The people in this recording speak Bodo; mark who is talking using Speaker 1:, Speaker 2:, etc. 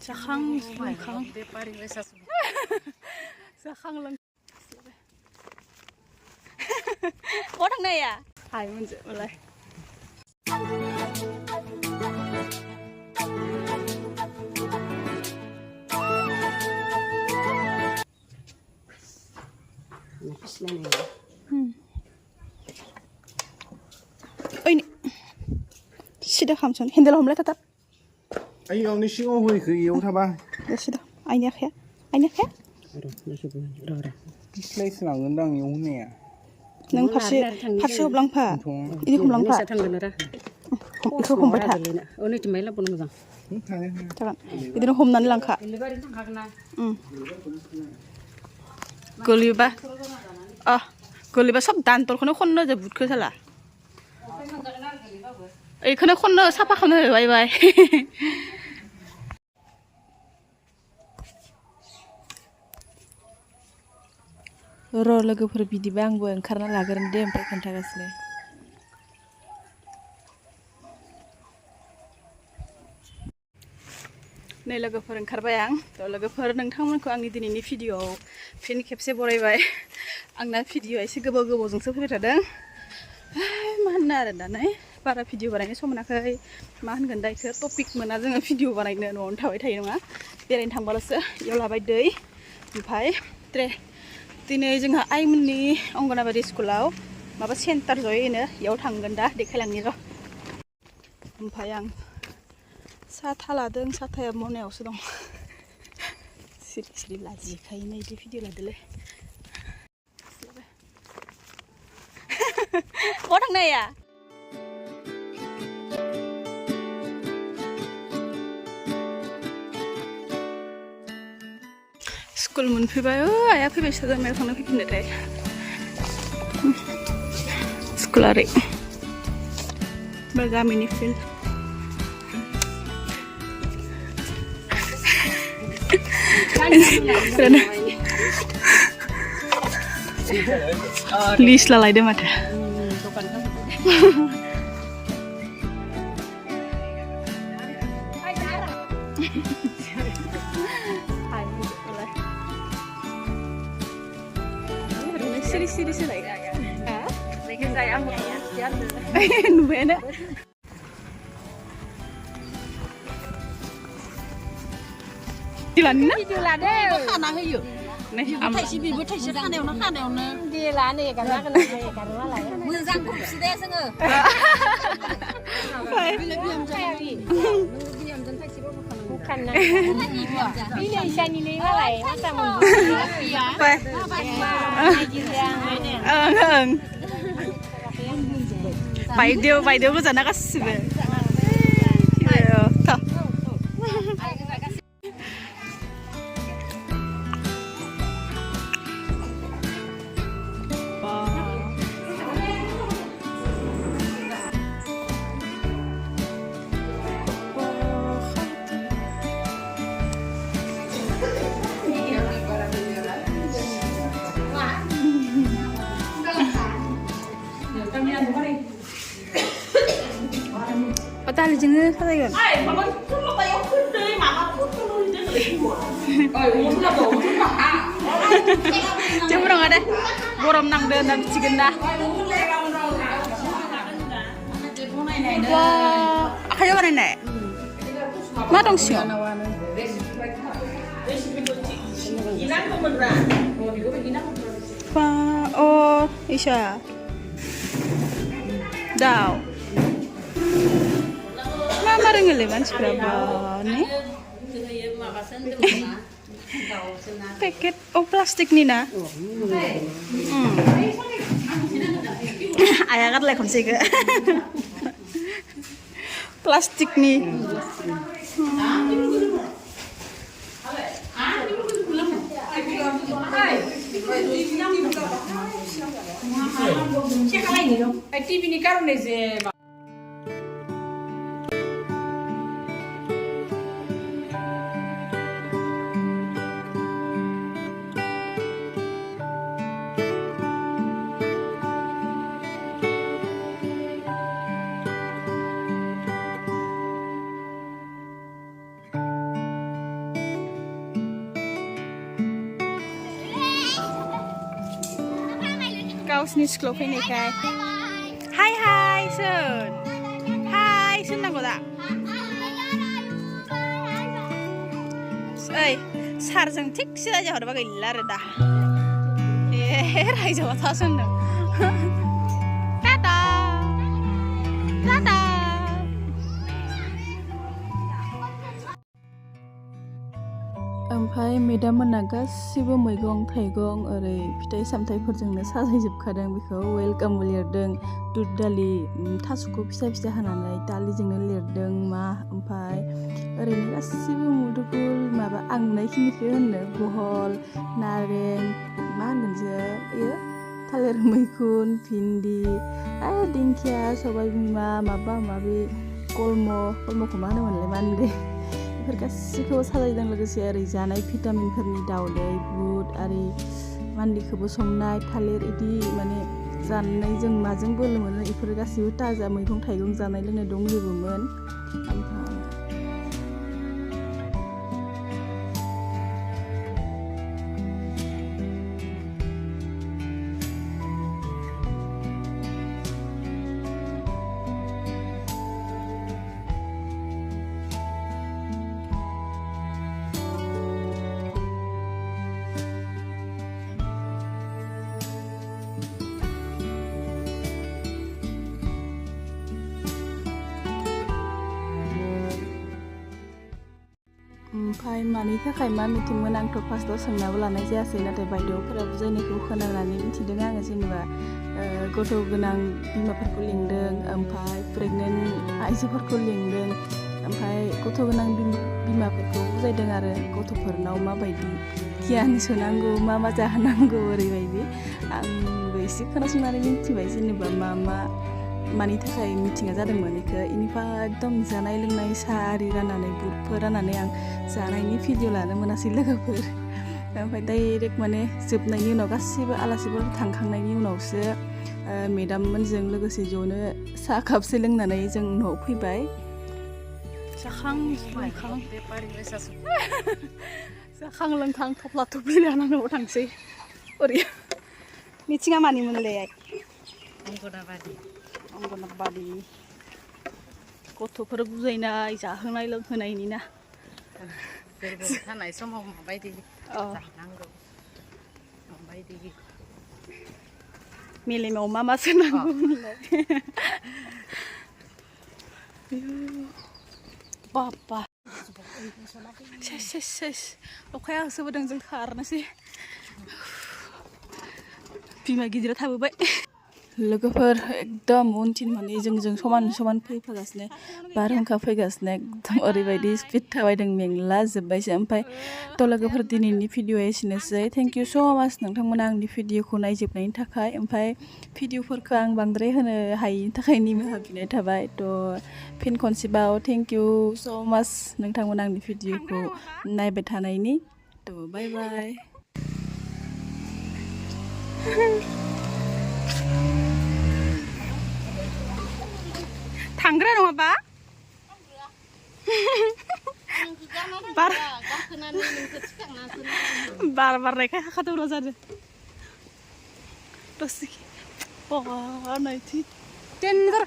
Speaker 1: जाखां लोंखां जाखां लों बहा थांनो हाया हाय मोनजोबलाय ओइ सिदा खालामसन हेन्देल हमलाय थाथाब
Speaker 2: आइयाव नि सिङाव होयखो इयाव थाबा
Speaker 1: सिदा आइनि आखाया
Speaker 2: पिस्लायसो लांगोनदां इयाव होनाया
Speaker 1: नों फारसे हमलांफा इदि हमलांफा इखौ हमबाय था जागोन बिदिनो हमनानै लांखा गोलैयोबा गोलैबा सब दानतलखौनो खननो जोब बुटखो साला इखौनो खननो साफा खालामनो बाय बाय र' लोगोफोर बिदिबा आंबो ओंखारना लागोन दे ओमफ्राय खोन्थागासिनो नै लोगोफोर ओंखारबाय आं थ' लोगोफोर नोंथांमोनखौ आंनि दिनैनि भिडिअ'आव फिन खेबसे बरायबाय आंना भिडिअ'आ एसे गोबावजोंसो फैबाय थादों मा होननो आरो दा नै बारा भिडिअ बानायनो सम मोनाखै मा होनगोन दा इखो टपिक मोना जोङो भिडिअ बानायनो न'आवनो थाबाय थायो नङा बेरायनो थांबाल'सो इयाव लाबाय दै ओमफ्राय दिनै जोंहा आइमोननि अंगनाबादि स्कुलाव माबा सेन्टार जयैनो इयाव थांगोन दा देखायलांनि र' ओमफ्राय आं साथा लादों साथाया मनायावसो दं सिरि लाजिखायोना इदि भिडिअ लादोलै बहा थांनो हाया स्कुल मोनफैबाय आइया फैबाय थादों मायाव थांनो फैफिननोथाय स्कुला ओरै गामिनि फिल्ड लिस्ट लालायदो माथो सिरि सोलाय नुबायानो भिडिअ लादों खाना होयो थाइसे बेबो थाइसे खानायावनो दे लानो एगारना मोजां खबसि दे जोङो बायदेव गोजाना गासिबो दालिजोंनो साजायगोन जेबो नङा दे गरम नांदो होनना मिथिगोन ना आखाइयाव बानायनाय मा दं सिङाव इसा दाउ मा रोङोलै मानसिफ्रा बाने पेकेट प्लास्टिकनि ना आया गारलाय खनसे इखो प्लास्टिकनि टिभिनि कारणे जे गावसिनि स्कुलाव फैनायखाय हाय हाय सोन हाय सोन नांगौ दा ओइ सारजों थिगसे रायजाहरबा गैला आरो दा ए रायजाबा थासोनदों टाटा टाटा ओमफ्राय मेडाम मोना गासिबो मैगं थाइगं ओरै फिथाइ सामथाइफोरजोंनो साजायजोबखादों बेखौ वेलकाम लिरदों दुध दालि थास'खौ फिसा फिसा हानानै दालिजोंनो लिरदों मा ओमफ्राय ओरैनो गासिबो मुदुफुल माबा आं नुनायखिनिखौ होनो बहल नारें मा होनगोनसो बेयो थालिर मैखुन भिन्दि दिंखिया सबाय बिमा माबा माबि कलमखौ मा होनोमोनलाय मा होनदे बेफोर गासिखौबो साजायदों लोगोसे ओरै जानाय भिटामिनफोरनि दाउदै बुट आरि मान्दिखौबो संनाय थालिर इदि माने जानाय जों माजों बोलो मोनो बेफोर गासिबो ताजा मैगं थाइगं जानाय लोंनाय दंजोबोमोन ओमफ्राय मानि थाखाय मा मिटिंमोन आंथ' फार्स्टआव सोंनाबो लानाय जायासै नाथाय बायदेवफोरा बुजायनायखौ खोनानानै मिथिदों आङो जेनेबा गथ' गोनां बिमाफोरखौ लिंदों ओमफ्राय प्रेगनेन्ट आइजोफोरखौ लिंदों ओमफ्राय गथ' गोनां बिमाफोरखौ बुजायदों आरो गथ'फोरनाव माबायदि गियान सोनांगौ मा जाहोनांगौ ओरैबायदि आंबो एसे खोनासंनानै मिथिबाय जेनेबा मानि थाखाय मिटिङा जादोंमोन बेखौ बेनिफ्राय एकदम जानाय लोंनाय साहा आरि राननानै बुटफोर राननानै आं जानायनि भिडिअ लानो मोनासै लोगोफोर ओमफ्राय डाइरेक्ट माने जोबनायनि उनाव गासिबो आलासिफोर थांखांनायनि उनावसो मेडाममोनजों लोगोसे ज'नो साहा कापसे लोंनानै जों न'आव फैबाय जाखां लोंखां थफ्ला थफ्लि लानानै न'आव थांसै ओरै मिथिङा मानिमोनलाय अंगनाबादि गथ'फोर बुजायनाय जाहोनाय लोंहोनायनि ना
Speaker 3: गोरबोआव थानाय समाव माबायदि जानांगौ माबायदि
Speaker 1: मेलेमाव मा सोनांगौ होनलाय बाबा सेस अखाया होसोबोदों जों खारनोसै बिमा गिदिरा थाबोबाय लोगोफोर एकदम उनथिं माने जोंजों समान फैफागासिनो बारहुंखा फैगासिनो एकदम ओरैबायदि स्पिड थाबायदों मेंला जोब्बायसो ओमफ्राय थ' लोगोफोर दिनैनि भिडिअआ एसेनोसै थेंक इउ स' माच नोंथांमोना आंनि भिडिअखौ नायजोबनायनि थाखाय ओमफ्राय भिडिअफोरखौ आं बांद्राय होनो हायिनि थाखाय निमाहा बिनाय थाबाय थ' फिन खनसेबाव थेंक इउ स' माच नोंथांमोना आंनि भिडिअखौ नायबाय थानायनि थ' बाय बाय थांग्रा नङाबा बार बारनायखाय हाखादावरा जादों दसे नैथि टेन्डार